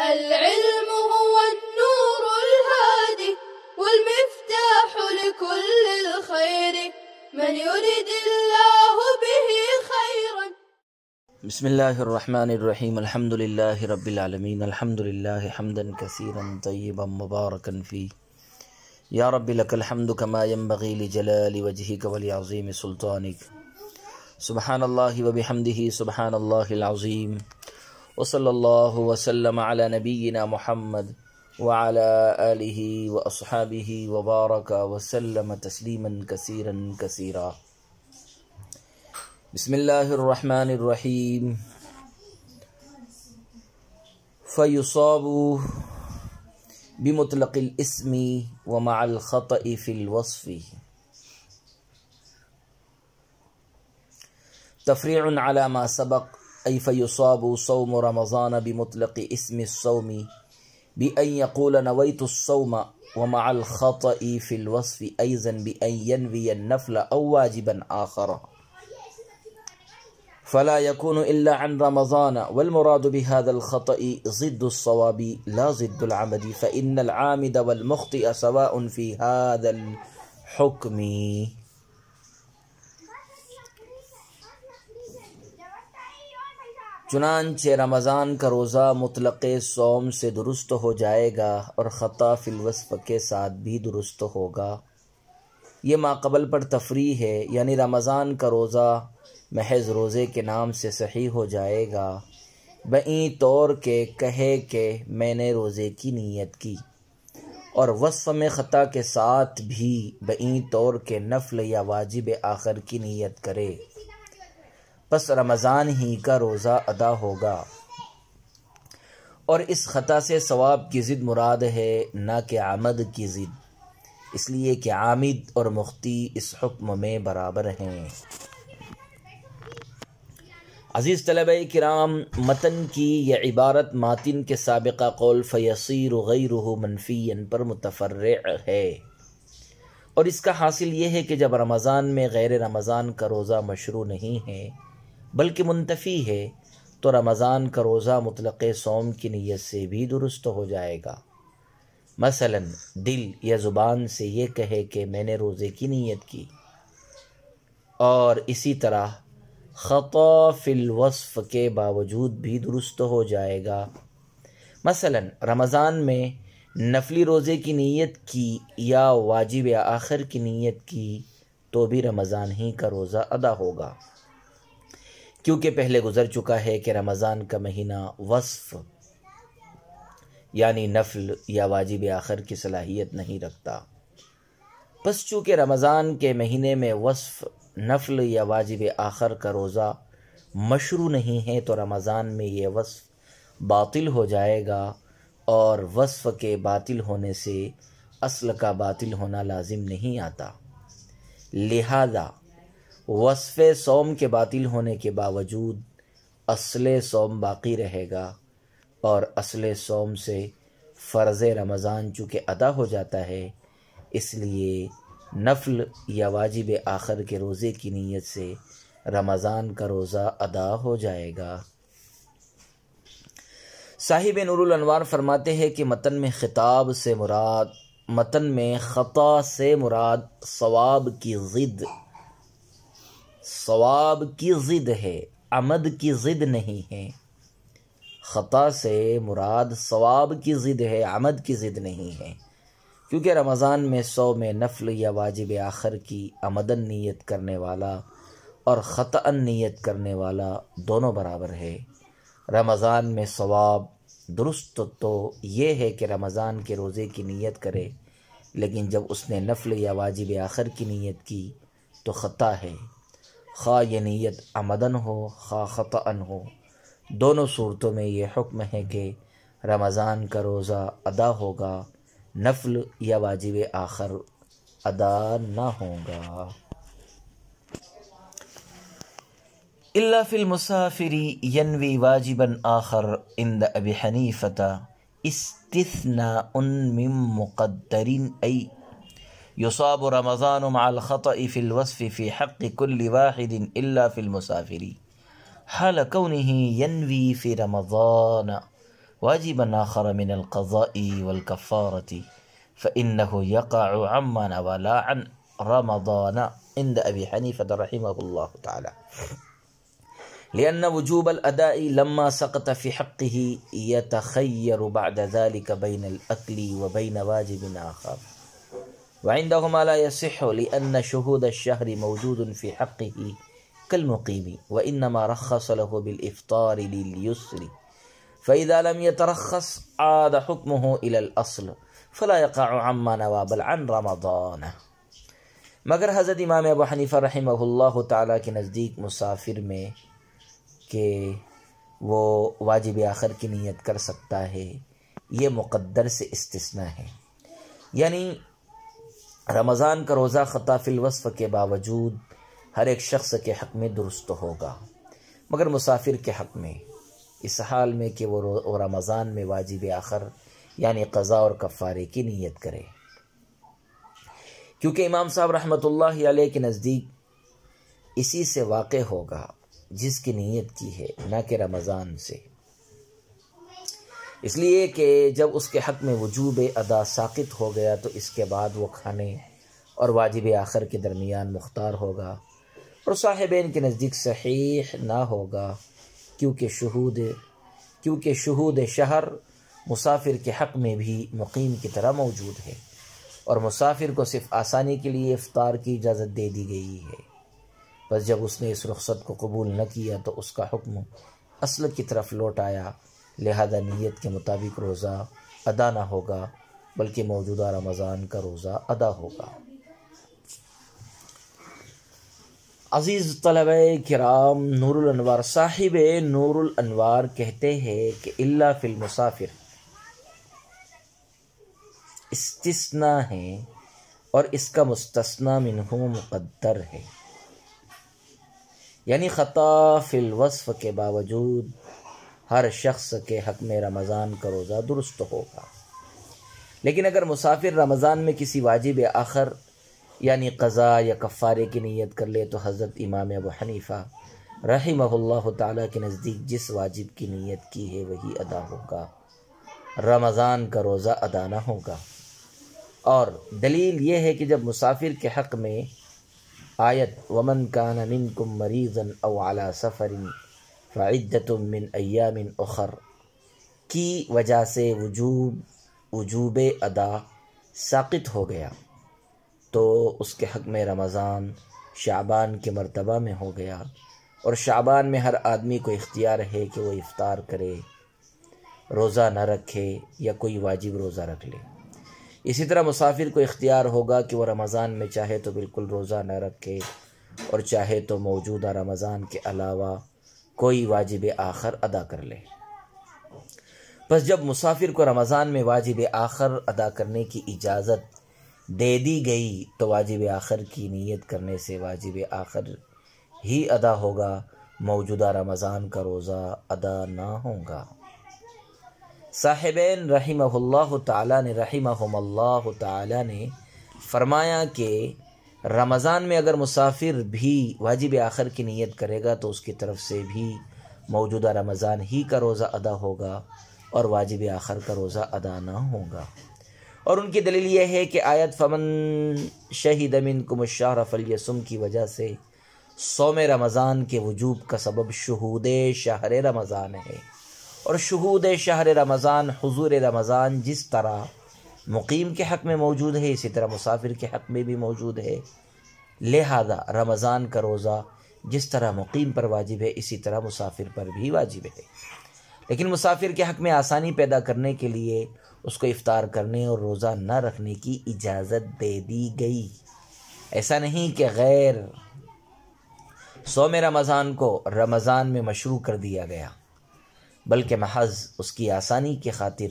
العلم هو النور الهادي والمفتاح لكل الخير من يريد الله به خيرا. بسم الله الرحمن الرحيم. الحمد لله رب العالمين. الحمد لله حمدا كثيرا طيبا مباركا فيه. يا رب لك الحمد كما ينبغي لجلال وجهك ولعظيم سلطانك. سبحان الله وبحمده سبحان الله العظيم. وصلى الله وسلم على نبينا محمد وعلى آله وأصحابه وبارك وسلم تسليما كثيرا كثيرا. بسم الله الرحمن الرحيم. فيصاب بمطلق الاسم ومع الخطأ في الوصف. تفريع على ما سبق، أي فيصاب صوم رمضان بمطلق اسم الصوم بأن يقول نويت الصوم، ومع الخطأ في الوصف أيضا بأن ينوي النفل أو واجبا آخر، فلا يكون إلا عن رمضان. والمراد بهذا الخطأ ضد الصواب لا ضد العمد، فإن العامد والمخطئ سواء في هذا الحكم. چنانچہ رمضان کا روزہ مطلق صوم سے درست ہو جائے گا اور خطا فی الوصف کے ساتھ بھی درست ہوگا. یہ ما قبل پر تفریح ہے، یعنی رمضان کا روزہ محض روزے کے نام سے صحیح ہو جائے گا بئیں طور کے کہے کہ میں نے روزے کی نیت کی، اور وصف میں خطا کے ساتھ بھی بئیں طور کے نفل یا واجب آخر کی نیت کرے، پس رمضان ہی کا روزہ ادا ہوگا. اور اس خطا سے ثواب کی ضد مراد ہے، نہ کہ عمد کی ضد، اس لیے کہ عامد اور مخطی اس حکم میں برابر ہیں. عزیز طلبہ کرام، متن کی یہ عبارت ماتن کے سابقہ قول فیصیر غیرہ منفیا پر متفرع ہے، اور اس کا حاصل یہ ہے کہ جب رمضان میں غیر رمضان کا روزہ مشروع نہیں ہے بلکہ منتفی ہے، تو رمضان کا روزہ مطلق صوم کی نیت سے بھی درست ہو جائے گا. مثلا دل یا زبان سے یہ کہے کہ میں نے روزے کی نیت کی، اور اسی طرح خطا فی الوصف کے باوجود بھی درست ہو جائے گا. مثلا رمضان میں نفلی روزے کی نیت کی یا واجب آخر کی نیت کی تو بھی رمضان ہی کا روزہ ادا ہوگا، کیونکہ پہلے گزر چکا ہے کہ رمضان کا مہینہ وصف یعنی نفل یا واجب آخر کی صلاحیت نہیں رکھتا. پس چونکہ رمضان کے مہینے میں وصف نفل یا واجب آخر کا روزہ مشروع نہیں ہے تو رمضان میں یہ وصف باطل ہو جائے گا، اور وصف کے باطل ہونے سے اصل کا باطل ہونا لازم نہیں آتا. لہذا وصف صوم کے باطل ہونے کے باوجود اصل صوم باقی رہے گا، اور اصل صوم سے فرض رمضان چونکہ ادا ہو جاتا ہے، اس لیے نفل یا واجب آخر کے روزے کی نیت سے رمضان کا روزہ ادا ہو جائے گا. صاحب نور الانوار فرماتے ہیں کہ متن میں خطا سے مراد ثواب کی ضد ہے، عمد کی ضد نہیں ہے. خطا سے مراد ثواب کی ضد ہے، عمد کی ضد نہیں ہے، کیونکہ رمضان میں صوم نفل یا واجب آخر کی عمدن نیت کرنے والا اور خطأً نیت کرنے والا دونوں برابر ہے. رمضان میں ثواب درست تو یہ ہے کہ رمضان کے روزے کی نیت کرے، لیکن جب اس نے نفل یا واجب آخر کی نیت کی تو خطا ہے، خواہ یہ نیت عمدن ہو خواہ خطأً ہو. دونوں صورتوں میں یہ حکم ہے کہ رمضان کا روزہ ادا ہوگا، نفل یا واجب آخر ادا نہ ہوگا. الا فی المسافر ینوی واجبا آخر عند ابی حنیفۃ استثناء من مقدر ای يصاب رمضان مع الخطأ في الوصف في حق كل واحد إلا في المسافر حال كونه ينوي في رمضان واجبا آخر من القضاء والكفارة فإنه يقع عما نوى لا عن رمضان عند أبي حنيفة رحمه الله تعالى، لأن وجوب الأداء لما سقط في حقه يتخير بعد ذلك بين الأكل وبين واجب آخر، وعندهما لا يصح لأن شهود الشهر موجود في حقه كالمقيم، وإنما رخص له بالإفطار لليسر، فإذا لم يترخص عاد حكمه إلى الأصل فلا يقع عما نوى بل عن رمضان۔ مگر حضرت امام ابو حنیفہ رحمہ اللہ تعالیٰ کے نزدیک مسافر میں کہ وہ واجب آخر کی نیت کر سکتا ہے، یہ مقدر سے استثناء ہے، یعنی رمضان کا روزہ خطا فی الوصف کے باوجود ہر ایک شخص کے حق میں درست ہوگا، مگر مسافر کے حق میں اس حال میں کہ وہ رمضان میں واجب آخر یعنی قضاء اور کفارے کی نیت کرے، کیونکہ امام صاحب رحمۃ اللہ علیہ کے نزدیک اسی سے واقع ہوگا جس کی نیت کی ہے، نہ کہ رمضان سے، اس لیے کہ جب اس کے حق میں وجوب ادا ساقط ہو گیا تو اس کے بعد وہ کھانے اور واجب آخر کے درمیان مختار ہوگا، اور صاحبین کے نزدیک صحیح نہ ہوگا، کیونکہ شہود شہر مسافر کے حق میں بھی مقیم کی طرح موجود ہے، اور مسافر کو صرف آسانی کے لیے افطار کی اجازت دے دی گئی ہے، بس جب اس نے اس رخصت کو قبول نہ کیا تو اس کا حکم اصل کی طرف لوٹ آیا، لہذا نیت کے مطابق روزہ ادا نہ ہوگا بلکہ موجودہ رمضان کا روزہ ادا ہوگا۔ عزیز طلبہ کرام، نور الانوار صاحب نور الانوار کہتے ہیں کہ الا فی المسافر استثناء ہے، اور اس کا مستثنی منہ مقدر ہے، یعنی خطا فی الوصف کے باوجود ہر شخص کے حق میں رمضان کا روزہ درست ہوگا، لیکن اگر مسافر رمضان میں کسی واجب آخر یعنی قضاء یا کفارے کی نیت کر لے تو حضرت امام ابو حنیفہ رحمہ اللہ تعالیٰ کے نزدیک جس واجب کی نیت کی ہے وہی ادا ہوگا، رمضان کا روزہ ادا نہ ہوگا۔ اور دلیل یہ ہے کہ جب مسافر کے حق میں آیت وَمَنْ كَانَ مِنْكُمْ مَرِيضًا أَوْ عَلَى سَفَرٍ فَعِدَّةٌ مِّنْ أَيَّامٍ أُخَرَ کی وجہ سے وجوب ادا ساقط ہو گیا تو اس کے حق میں رمضان شعبان کے مرتبہ میں ہو گیا، اور شعبان میں ہر آدمی کو اختیار ہے کہ وہ افطار کرے، روزہ نہ رکھے یا کوئی واجب روزہ رکھ لے۔ اسی طرح مسافر کو اختیار ہوگا کہ وہ رمضان میں چاہے تو بالکل روزہ نہ رکھے اور چاہے تو موجودہ رمضان کے علاوہ کوئی واجب آخر ادا کر لے۔ بس جب مسافر کو رمضان میں واجب آخر ادا کرنے کی اجازت دے دی گئی تو واجب آخر کی نیت کرنے سے واجب آخر ہی ادا ہوگا، موجودہ رمضان کا روزہ ادا نہ ہوگا۔ صاحبین رحمہ اللہ تعالیٰ نے فرمایا کہ رمضان میں اگر مسافر بھی واجب آخر کی نیت کرے گا تو اس کی طرف سے بھی موجودہ رمضان ہی کا روزہ ادا ہوگا اور واجب آخر کا روزہ ادا نہ ہوگا، اور ان کی دلیل یہ ہے کہ آیت فمن شہد منکم الشہر فلیصم کی وجہ سے صوم رمضان کے وجوب کا سبب شہود شہر رمضان ہے، اور شہود شہر رمضان حضور رمضان جس طرح مقیم کے حق میں موجود ہے اسی طرح مسافر کے حق میں بھی موجود ہے، لہذا رمضان کا روزہ جس طرح مقیم پر واجب ہے اسی طرح مسافر پر بھی واجب ہے، لیکن مسافر کے حق میں آسانی پیدا کرنے کے لیے اس کو افطار کرنے اور روزہ نہ رکھنے کی اجازت دے دی گئی۔ ایسا نہیں کہ غیر صوم رمضان کو رمضان میں مشروع کر دیا گیا، بلکہ محض اس کی آسانی کی خاطر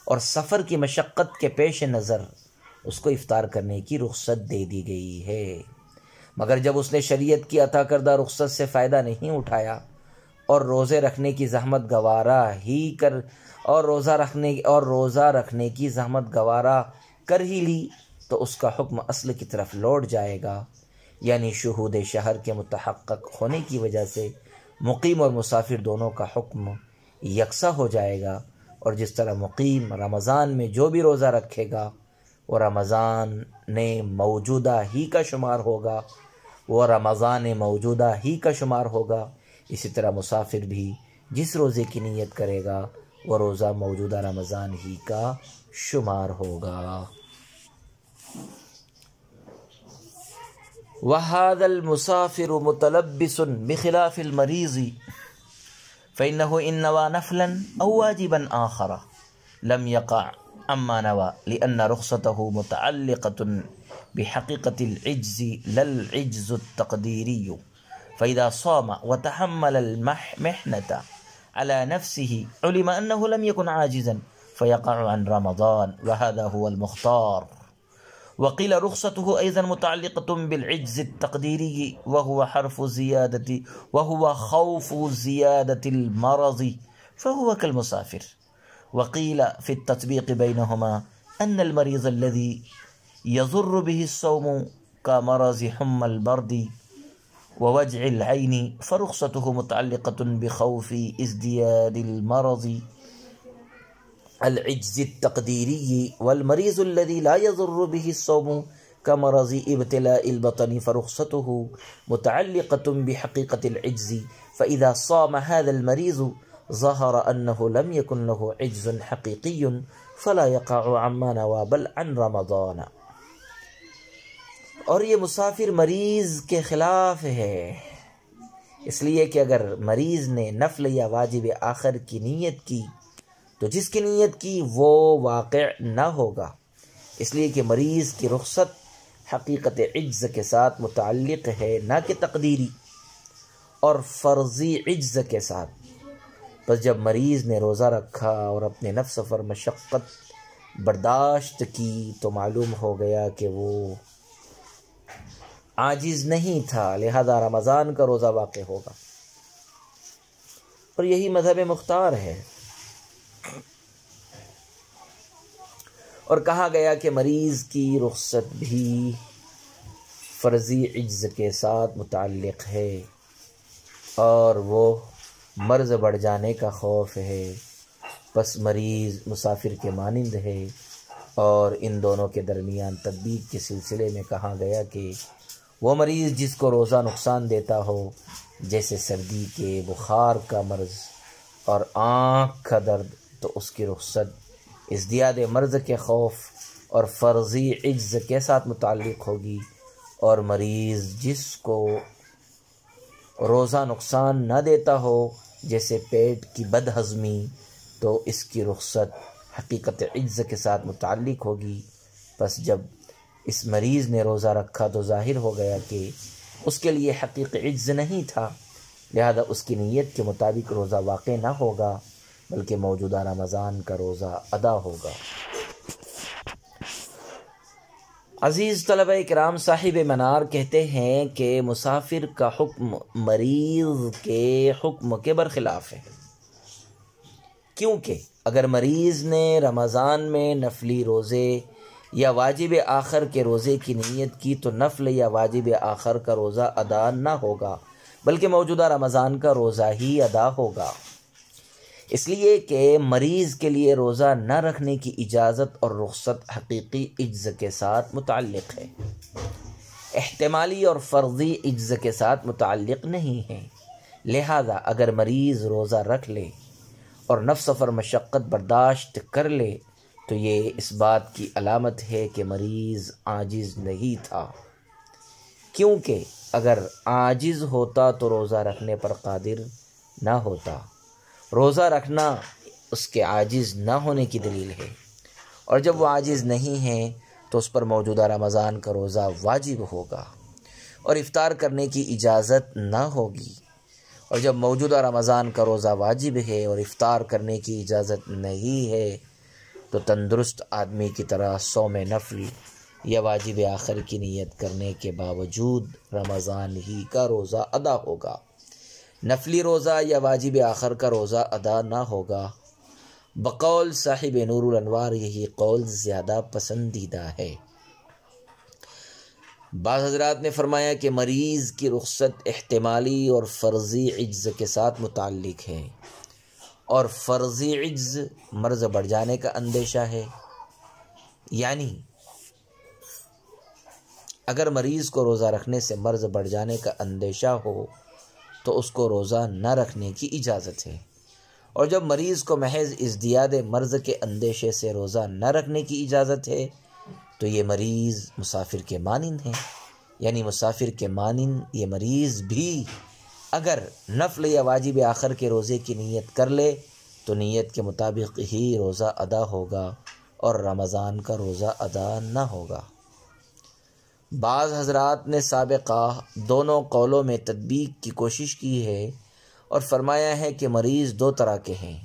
اور سفر کی مشقت کے پیش نظر اس کو افطار کرنے کی رخصت دے دی گئی ہے، مگر جب اس نے شریعت کی عطا کردہ رخصت سے فائدہ نہیں اٹھایا اور روزے رکھنے کی زحمت گوارا کر ہی لی تو اس کا حکم اصل کی طرف لوٹ جائے گا، یعنی شہود شہر کے متحقق ہونے کی وجہ سے مقیم اور مسافر دونوں کا حکم یکساں ہو جائے گا، اور جس طرح مقیم رمضان میں جو بھی روزہ رکھے گا وہ رمضان نے موجودہ ہی کا شمار ہوگا، وہ رمضان موجودہ ہی کا شمار ہوگا، اسی طرح مسافر بھی جس روزے کی نیت کرے گا وہ روزہ موجودہ رمضان ہی کا شمار ہوگا۔ وَهَذَا الْمُسَافِرُ مُتَلَبِّسٌ بِخِلَافِ الْمَرِيضِ فَإِنَّهُ إِنْ نَوَى نَفْلًا أَوْ وَاجِبًا آخَرَ لَمْ يَقَعْ عَمَّا نَوَى لِأَنَّ رُخْصَتَهُ مُتَعَلِّقَةٌ بِحَقِيقَةِ الْعِجْزِ لَا الْعِجْزُ التَّقْدِيرِيُّ فَإِذَا صَامَ وَتَحَمَّلَ الْمِحْنَةَ على نفسه علم أنه لم يكن عاجزا فيقع عن رمضان وهذا هو المختار. وقيل رخصته أيضا متعلقة بالعجز التقديري وهو خوف زيادة المرض فهو كالمسافر. وقيل في التطبيق بينهما أن المريض الذي يضر به الصوم كمرض حمى البرد ووجع العين فرخصته متعلقة بخوف ازدياد المرض العجز التقديري، والمريض الذي لا يضر به الصوم كمرض ابتلاء البطن فرخصته متعلقة بحقيقة العجز، فإذا صام هذا المريض ظهر أنه لم يكن له عجز حقيقي فلا يقع عما نوى بل عن رمضان. اور یہ مسافر مریض کے خلاف ہے، اس لیے کہ اگر مریض نے نفل یا واجب آخر کی نیت کی تو جس کی نیت کی وہ واقع نہ ہوگا، اس لیے کہ مریض کی رخصت حقیقت عجز کے ساتھ متعلق ہے، نہ کہ تقدیری اور فرضی عجز کے ساتھ. پس جب مریض نے روزہ رکھا اور اپنے نفس پر مشقت برداشت کی تو معلوم ہو گیا کہ وہ عاجز نہیں تھا، لہذا رمضان کا روزہ واقع ہوگا، اور یہی مذہب مختار ہے. اور کہا گیا کہ مریض کی رخصت بھی فرضی عجز کے ساتھ متعلق ہے اور وہ مرض بڑھ جانے کا خوف ہے، پس مریض مسافر کے مانند ہے. اور ان دونوں کے درمیان تطبیق کے سلسلے میں کہا گیا کہ وہ مریض جس کو روزہ نقصان دیتا ہو، جیسے سردی کے، بخار کا مرض اور آنکھ کا درد، تو اس کی رخصت ازدیاد مرض کے خوف اور فرضی عجز کے ساتھ متعلق ہوگی. اور مریض جس کو روزہ نقصان نہ دیتا ہو، جیسے پیٹ کی بد ہضمی، تو اس کی رخصت حقیقت عجز کے ساتھ متعلق ہوگی. پس جب اس مریض نے روزہ رکھا تو ظاہر ہو گیا کہ اس کے لیے حقیقت عجز نہیں تھا، لہذا اس کی نیت کے مطابق روزہ واقع نہ ہوگا بلکہ موجودہ رمضان کا روزہ ادا ہوگا. عزیز طلبہ کرام، صاحب منار کہتے ہیں کہ مسافر کا حکم مریض کے حکم کے برخلاف ہے، کیونکہ اگر مریض نے رمضان میں نفلی روزے یا واجب آخر کے روزے کی نیت کی تو نفل یا واجب آخر کا روزہ ادا نہ ہوگا بلکہ موجودہ رمضان کا روزہ ہی ادا ہوگا، اس لیے کہ مریض کے لیے روزہ نہ رکھنے کی اجازت اور رخصت حقیقی عجز کے ساتھ متعلق ہے، احتمالی اور فرضی عجز کے ساتھ متعلق نہیں ہے. لہذا اگر مریض روزہ رکھ لے اور نفس پر مشقت برداشت کر لے تو یہ اس بات کی علامت ہے کہ مریض عاجز نہیں تھا، کیونکہ اگر عاجز ہوتا تو روزہ رکھنے پر قادر نہ ہوتا. روزہ رکھنا اس کے عاجز نہ ہونے کی دلیل ہے، اور جب وہ عاجز نہیں ہے تو اس پر موجودہ رمضان کا روزہ واجب ہوگا اور افطار کرنے کی اجازت نہ ہوگی. اور جب موجودہ رمضان کا روزہ واجب ہے اور افطار کرنے کی اجازت نہیں ہے تو تندرست آدمی کی طرح صوم نفل یا واجب آخر کی نیت کرنے کے باوجود رمضان ہی کا روزہ ادا ہوگا، نفلی روزہ یا واجب آخر کا روزہ ادا نہ ہوگا. بقول صاحب نور الانوار یہی قول زیادہ پسندیدہ ہے. بعض حضرات نے فرمایا کہ مریض کی رخصت احتمالی اور فرضی عجز کے ساتھ متعلق ہے، اور فرضی عجز مرض بڑھ جانے کا اندیشہ ہے، یعنی اگر مریض کو روزہ رکھنے سے مرض بڑھ جانے کا اندیشہ ہو تو اس کو روزہ نہ رکھنے کی اجازت ہے، اور جب مریض کو محض ازدیاد مرض کے اندیشے سے روزہ نہ رکھنے کی اجازت ہے تو یہ مریض مسافر کے مانند ہے، یعنی مسافر کے مانند یہ مریض بھی اگر نفل یا واجب آخر کے روزے کی نیت کر لے تو نیت کے مطابق ہی روزہ ادا ہوگا اور رمضان کا روزہ ادا نہ ہوگا۔ بعض حضرات نے سابقہ دونوں قولوں میں تطبیق کی کوشش کی ہے اور فرمایا ہے کہ مریض دو طرح کے ہیں،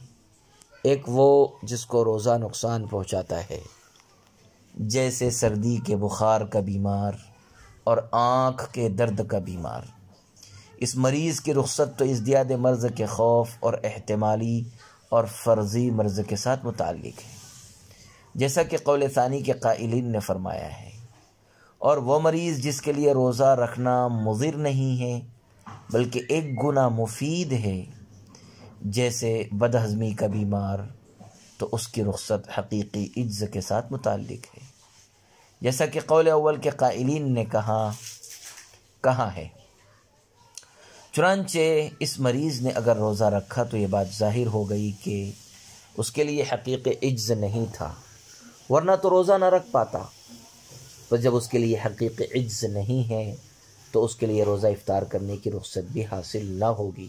ایک وہ جس کو روزہ نقصان پہنچاتا ہے، جیسے سردی کے بخار کا بیمار اور آنکھ کے درد کا بیمار۔ اس مریض کی رخصت تو ازدیاد مرض کے خوف اور احتمالی اور فرضی مرض کے ساتھ متعلق ہے، جیسا کہ قول ثانی کے قائلین نے فرمایا ہے، اور وہ مریض جس کے لیے روزہ رکھنا مضر نہیں ہے بلکہ ایک گنا مفید ہے، جیسے بدہضمی کا بیمار، تو اس کی رخصت حقیقی عجز کے ساتھ متعلق ہے، جیسا کہ قول اول کے قائلین نے کہا ہے۔ چنانچہ اس مریض نے اگر روزہ رکھا تو یہ بات ظاہر ہو گئی کہ اس کے لیے حقیقی عجز نہیں تھا، ورنہ تو روزہ نہ رکھ پاتا، تو جب اس کے لیے حقیقی عجز نہیں ہے تو اس کے لیے روزہ افطار کرنے کی رخصت بھی حاصل نہ ہوگی،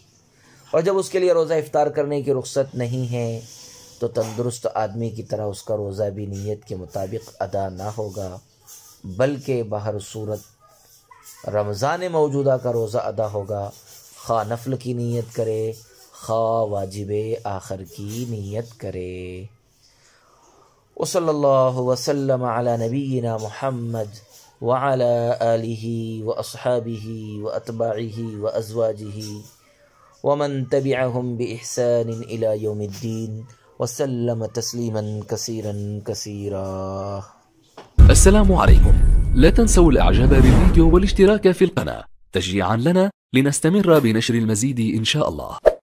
اور جب اس کے لیے روزہ افطار کرنے کی رخصت نہیں ہے تو تندرست آدمی کی طرح اس کا روزہ بھی نیت کے مطابق ادا نہ ہوگا، بلکہ بہر صورت رمضان موجودہ کا روزہ ادا ہوگا، خواہ نفل کی نیت کرے خواہ واجب آخر کی نیت کرے۔ وصلی اللہ وسلم علی نبینا محمد وعلی آلہ واصحابہ واتباعہ وازواجہ ومن تبعهم بإحسان إلى يوم الدين وسلم تسلیما كثيرا كثيرا۔ السلام عليكم، لا تنسوا الاعجاب بالفيديو والاشتراك في القناة تشجيعا لنا لنستمر بنشر المزيد إن شاء الله.